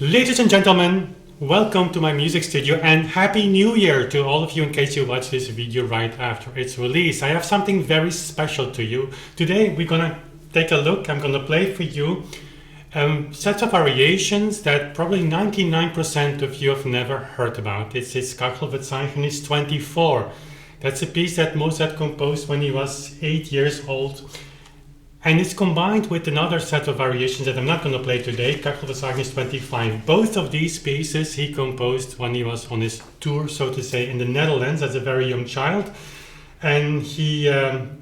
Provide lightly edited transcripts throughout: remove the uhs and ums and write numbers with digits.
Ladies and gentlemen, welcome to my music studio and Happy New Year to all of you in case you watch this video right after its release. I have something very special to you. Today we're gonna take a look, I'm gonna play for you sets of variations that probably 99% of you have never heard about. It's Kachelverzeichnis 24. That's a piece that Mozart composed when he was 8 years old. And it's combined with another set of variations that I'm not going to play today, Kachelverzeichnis 25. Both of these pieces he composed when he was on his tour, so to say, in the Netherlands as a very young child. And he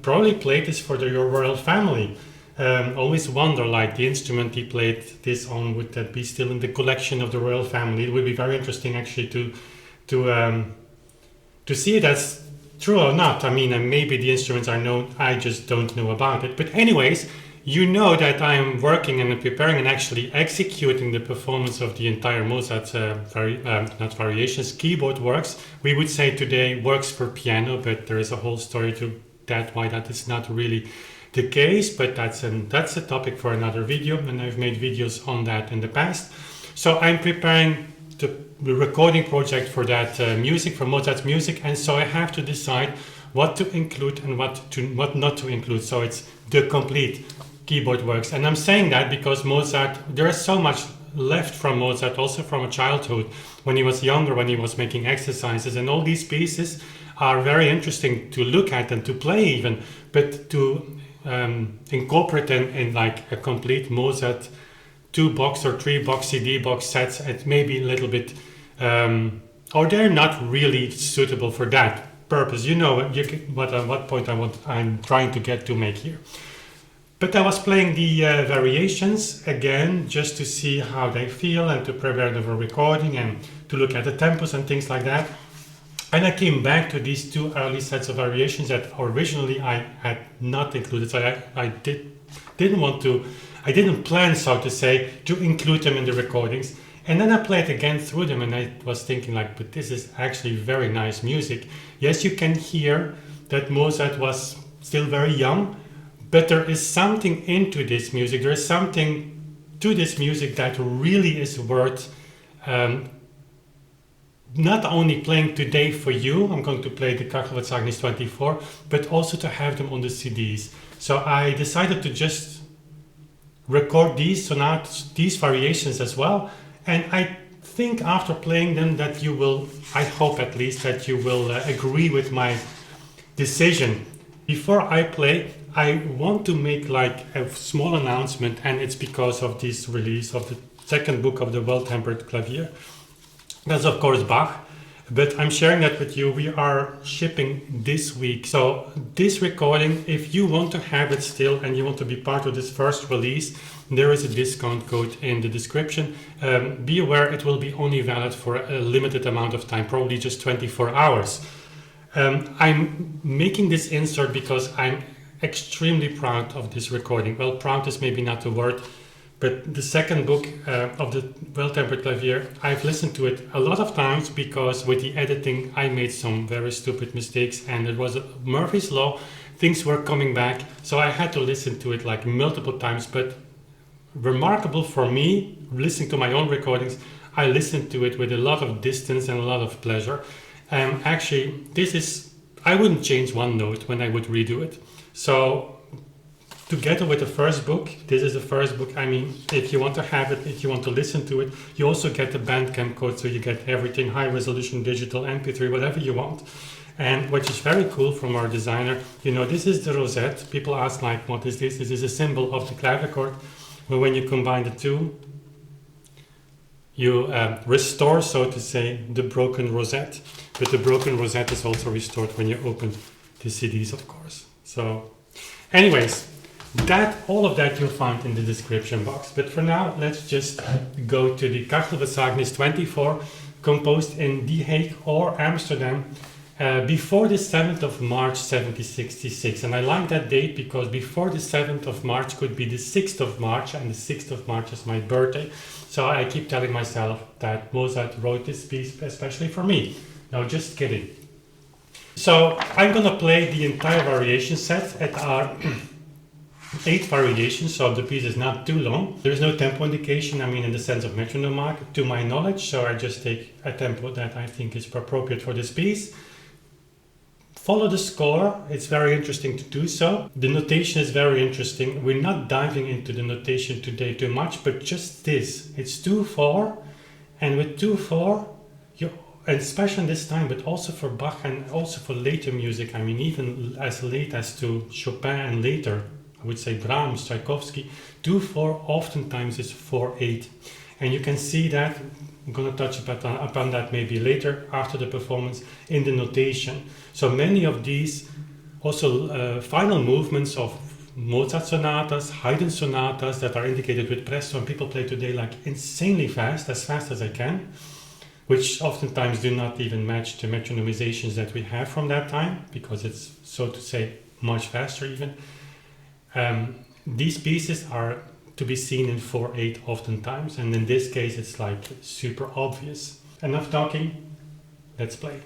probably played this for the royal family. Always wonder, like, the instrument he played this on, would that be still in the collection of the royal family? It would be very interesting actually to see it as true or not. I mean, maybe the instruments are known, I just don't know about it. But anyways, you know that I am working and preparing and actually executing the performance of the entire Mozart, not variations, keyboard works. We would say today works for piano, but there is a whole story to that, why that is not really the case. But that's a topic for another video, and I've made videos on that in the past. So I'm preparing the recording project for that music, for Mozart's music, and so I have to decide what to include and what not to include. So it's the complete keyboard works, and I'm saying that because Mozart, there is so much left from Mozart, also from a childhood when he was younger, when he was making exercises, and all these pieces are very interesting to look at and to play even, but to incorporate them in like a complete Mozart 2-box or 3-box CD box sets, it may be a little bit or they're not really suitable for that purpose. You know what point I'm trying to get to make here. But I was playing the variations again just to see how they feel and to prepare them for recording and to look at the tempos and things like that. And I came back to these two early sets of variations that originally I had not included. So I didn't plan, so to say, to include them in the recordings. And then I played again through them and I was thinking like, but this is actually very nice music. Yes, you can hear that Mozart was still very young, but there is something into this music. There is something to this music that really is worth not only playing today for you. I'm going to play the Kachelverzeichnis 24, but also to have them on the CDs. So I decided to just record these sonatas, these variations as well. And I think after playing them that you will, I hope at least, that you will agree with my decision. Before I play, I want to make like a small announcement, and it's because of this release of the second book of the Well-Tempered Clavier. That's of course Bach, but I'm sharing that with you. We are shipping this week. So this recording, if you want to have it still and you want to be part of this first release, there is a discount code in the description. Be aware it will be only valid for a limited amount of time, probably just 24 hours. I'm making this insert because I'm extremely proud of this recording. Well, proud is maybe not the word, but the second book of the Well-Tempered Clavier, I've listened to it a lot of times because with the editing I made some very stupid mistakes, and it was Murphy's Law. Things were coming back, so I had to listen to it like multiple times. But remarkable for me, listening to my own recordings, I listened to it with a lot of distance and a lot of pleasure. Actually, I wouldn't change one note when I would redo it. So together with the first book, this is the first book. I mean, if you want to have it, if you want to listen to it, you also get the Bandcamp code, so you get everything, high resolution, digital, MP3, whatever you want. And which is very cool from our designer, you know, this is the rosette. People ask like, what is this? This is a symbol of the clavichord. But when you combine the two, you restore, so to say, the broken rosette. But the broken rosette is also restored when you open the CDs, of course. So anyways, all of that you'll find in the description box. But for now, let's just go to the Kachelverzeichnis 24, composed in The Hague or Amsterdam before the 7th of March 1766. And I like that date because before the 7th of March could be the 6th of March, and the 6th of March is my birthday. So I keep telling myself that Mozart wrote this piece especially for me. No, just kidding. So I'm gonna play the entire variation set at our 8 variations, so the piece is not too long. There is no tempo indication, I mean, in the sense of metronome mark, to my knowledge, so I just take a tempo that I think is appropriate for this piece. Follow the score, it's very interesting to do so. The notation is very interesting. We're not diving into the notation today too much, but just this. It's 2-4, and with 2-4, and especially this time, but also for Bach and also for later music, I mean, even as late as to Chopin and later, I would say Brahms, Tchaikovsky, 2-4 oftentimes is 4-8. And you can see that, I'm going to touch upon that maybe later after the performance, in the notation. So many of these also final movements of Mozart sonatas, Haydn sonatas that are indicated with presto, and people play today like insanely fast as I can, which oftentimes do not even match the metronomizations that we have from that time, because it's, so to say, much faster even. These pieces are to be seen in 4/8 oftentimes, and in this case it's like super obvious. Enough talking, let's play.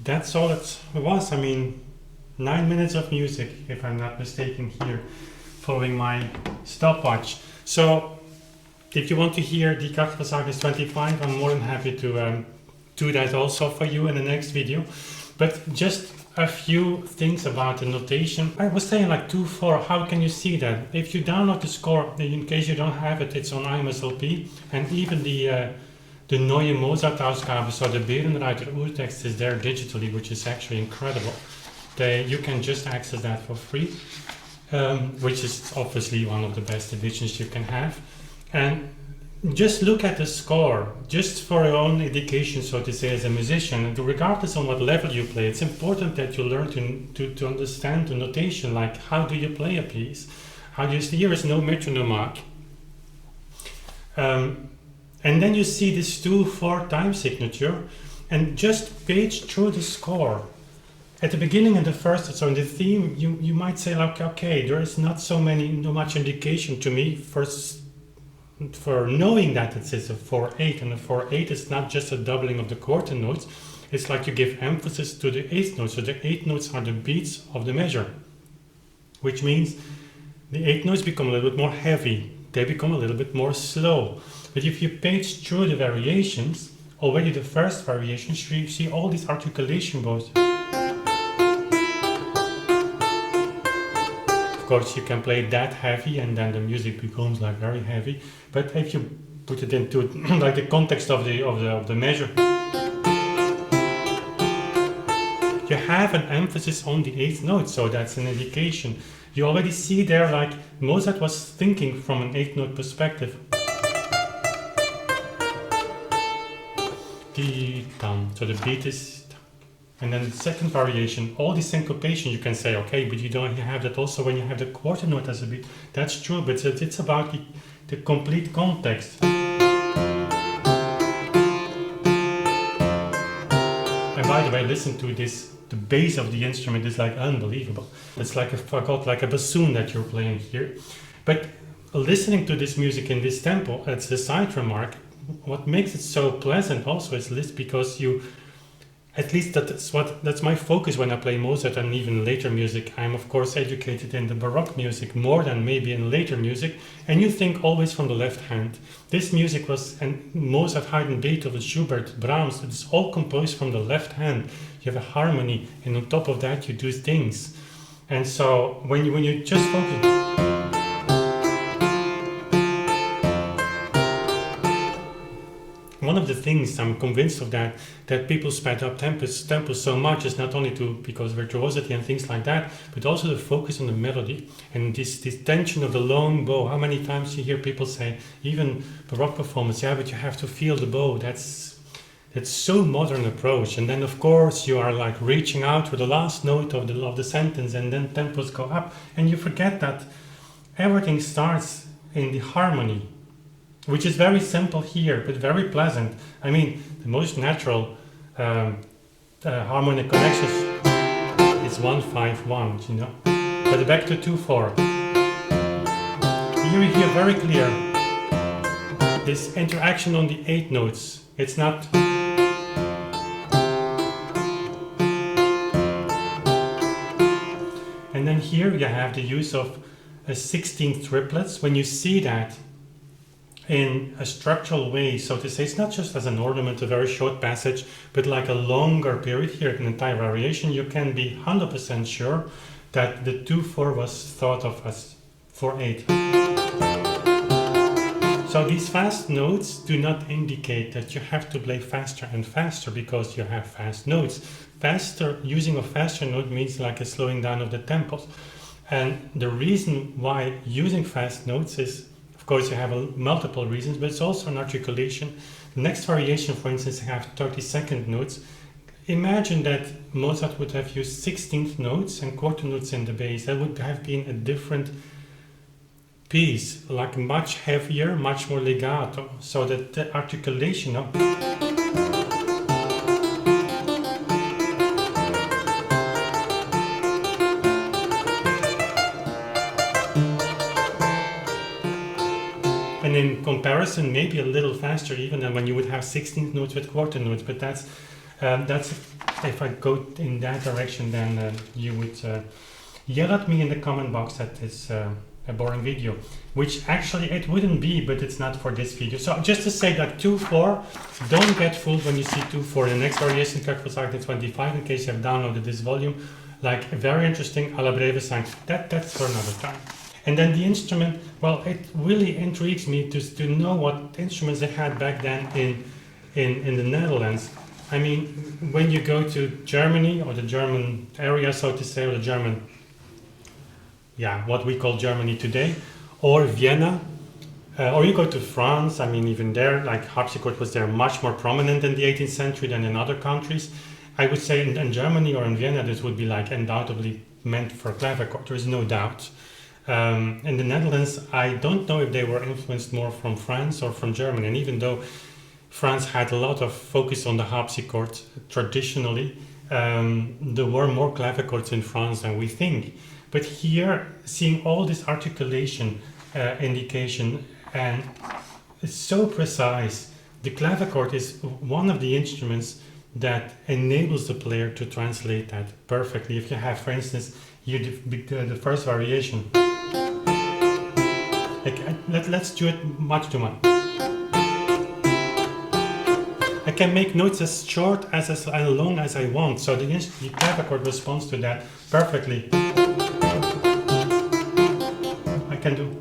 that's all it was. I mean, 9 minutes of music, if I'm not mistaken, here, following my stopwatch. So, if you want to hear Die Krachtversagens 25, I'm more than happy to do that also for you in the next video. But just a few things about the notation. I was saying like 2/4, how can you see that? If you download the score, in case you don't have it, it's on IMSLP, and even the Neue Mozart Ausgabe, so the Berenreiter Urtext is there digitally, which is actually incredible. You can just access that for free, which is obviously one of the best editions you can have. And just look at the score, just for your own education, so to say, as a musician, and regardless on what level you play, it's important that you learn to understand the notation, like how do you play a piece? How do you see, here is no metronome mark. And then you see this 2/4 time signature, and just page through the score. At the beginning and the first, so in the theme, you might say like, okay, there is not so much indication to me for knowing that it is a 4/8, and a 4/8 is not just a doubling of the quarter notes. It's like you give emphasis to the eighth note. So the eighth notes are the beats of the measure, which means the eighth notes become a little bit more heavy. They become a little bit more slow. But if you page through the variations, already the first variation, you see all these articulation bows. Of course, you can play that heavy and then the music becomes like very heavy. But if you put it into like the context of the measure, you have an emphasis on the eighth note, so that's an indication. You already see there like Mozart was thinking from an eighth note perspective. So the beat is, and then the second variation, all the syncopation, you can say, okay, but you don't have that also when you have the quarter note as a beat. That's true, but it's about the complete context. And by the way, listen to this, the bass of the instrument is like unbelievable. It's like like a bassoon that you're playing here. But listening to this music in this tempo, it's the side remark. What makes it so pleasant also is because you, at least that's my focus when I play Mozart and even later music. I'm of course educated in the Baroque music more than maybe in later music, and you think always from the left hand. This music was, and Mozart, Haydn, Beethoven, Schubert, Brahms, it's all composed from the left hand. You have a harmony, and on top of that you do things. And so when you just focus. One of the things I'm convinced of that people sped up tempos so much is not only because virtuosity and things like that, but also the focus on the melody and this tension of the long bow. How many times you hear people say, even Baroque performance, yeah, but you have to feel the bow. That's so modern approach. And then of course you are like reaching out for the last note of the sentence, and then tempos go up, and you forget that everything starts in the harmony, which is very simple here, but very pleasant. I mean, the most natural harmonic connections is 1-5-1, you know. But back to 2/4. Here we hear very clear this interaction on the eight notes. It's not. And then here you have the use of 16 triplets. When you see that in a structural way, so to say, it's not just as an ornament, a very short passage, but like a longer period here, an entire variation, you can be 100% sure that the 2/4 was thought of as 4/8. So these fast notes do not indicate that you have to play faster and faster because you have fast notes. Using a faster note means like a slowing down of the tempos. And the reason why using fast notes is, of course, you have multiple reasons, but it's also an articulation. The next variation, for instance, have 30-second notes. Imagine that Mozart would have used 16th notes and quarter notes in the bass. That would have been a different piece, like much heavier, much more legato, so that the articulation of and in comparison maybe a little faster even than when you would have 16th notes with quarter notes, but that's if I go in that direction, then you would yell at me in the comment box that it's a boring video, which actually it wouldn't be, but it's not for this video. So just to say that 2/4, don't get fooled when you see 2/4. The next variation, Kwartaalsagte 25, in case you have downloaded this volume, like very interesting, alla breve sang. That's for another time. And then the instrument, well, it really intrigues me to know what instruments they had back then in the Netherlands. I mean, when you go to Germany, or the German area, so to say, or the German, yeah, what we call Germany today, or Vienna, or you go to France, I mean, even there, like harpsichord was there much more prominent in the 18th century than in other countries. I would say in Germany or in Vienna, this would be like undoubtedly meant for clavichord, there is no doubt. In the Netherlands, I don't know if they were influenced more from France or from Germany, and even though France had a lot of focus on the harpsichord traditionally, there were more clavichords in France than we think. But here, seeing all this articulation indication, and it's so precise, the clavichord is one of the instruments that enables the player to translate that perfectly. If you have, for instance, the first variation, like, let's do it much too much. I can make notes as short as long as I want, so the clavichord responds to that perfectly. I can do.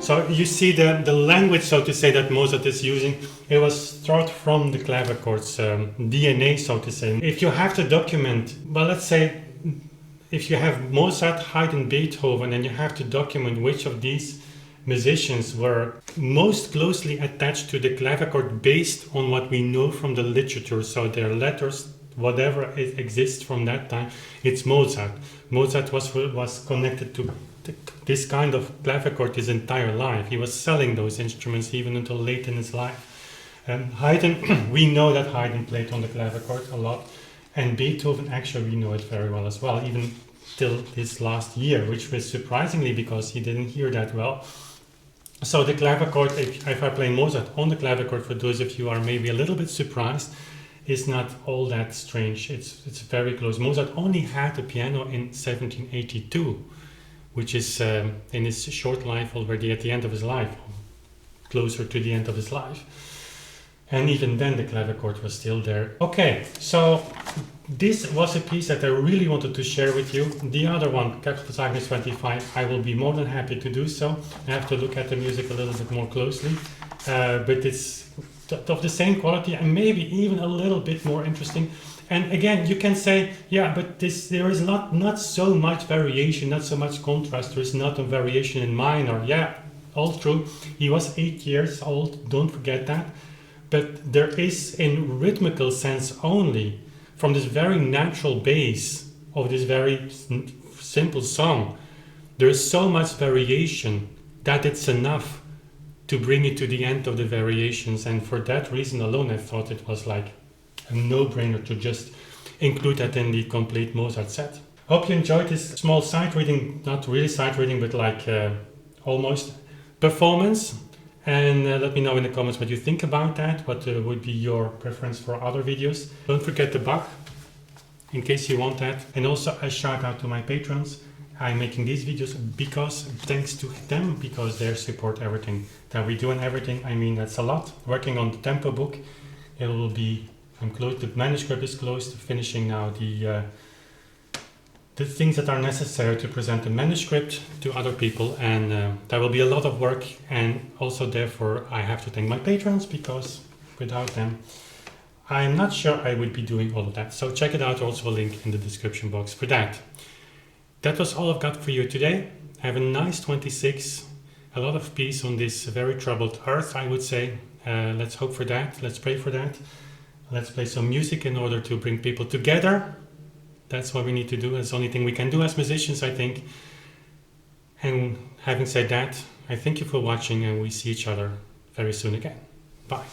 So you see the language, so to say, that Mozart is using, it was taught from the clavichord's DNA, so to say. If you have to document, well, let's say, if you have Mozart, Haydn, Beethoven, and you have to document which of these musicians were most closely attached to the clavichord based on what we know from the literature, so their letters, whatever it exists from that time, it's Mozart. Mozart was connected to this kind of clavichord his entire life. He was selling those instruments even until late in his life. Haydn, we know that Haydn played on the clavichord a lot, and Beethoven, actually we know it very well as well, even till this last year, which was surprisingly because he didn't hear that well. So the clavichord, if I play Mozart on the clavichord, for those of you who are maybe a little bit surprised, is not all that strange. It's very close. Mozart only had a piano in 1782, which is in his short life already at the end of his life, closer to the end of his life. And even then the clavichord was still there. Okay, so this was a piece that I really wanted to share with you. The other one, Kwartaalsagte 25, I will be more than happy to do so. I have to look at the music a little bit more closely, but it's of the same quality and maybe even a little bit more interesting. And again, you can say, yeah, but there is not so much variation, not so much contrast. There is not a variation in minor. Yeah, all true. He was 8 years old, don't forget that. But there is, in rhythmical sense only, from this very natural bass of this very simple song, there is so much variation that it's enough to bring it to the end of the variations. And for that reason alone, I thought it was like a no-brainer to just include that in the complete Mozart set. Hope you enjoyed this small sight reading, not really sight reading, but like almost performance. And let me know in the comments what you think about that, what would be your preference for other videos. Don't forget the bug, in case you want that. And also a shout out to my patrons. I'm making these videos because, thanks to them, because they support everything that we do, and everything, I mean, that's a lot. Working on the tempo book, it will be, I'm close, the manuscript is close to finishing now the things that are necessary to present the manuscript to other people, and there will be a lot of work, and also therefore I have to thank my patrons, because without them I'm not sure I would be doing all of that. So check it out, also a link in the description box for that. That was all I've got for you today. Have a nice 26, a lot of peace on this very troubled earth, I would say. Let's hope for that, let's pray for that. Let's play some music in order to bring people together. That's what we need to do. That's the only thing we can do as musicians, I think. And having said that, I thank you for watching, and we see each other very soon again. Bye.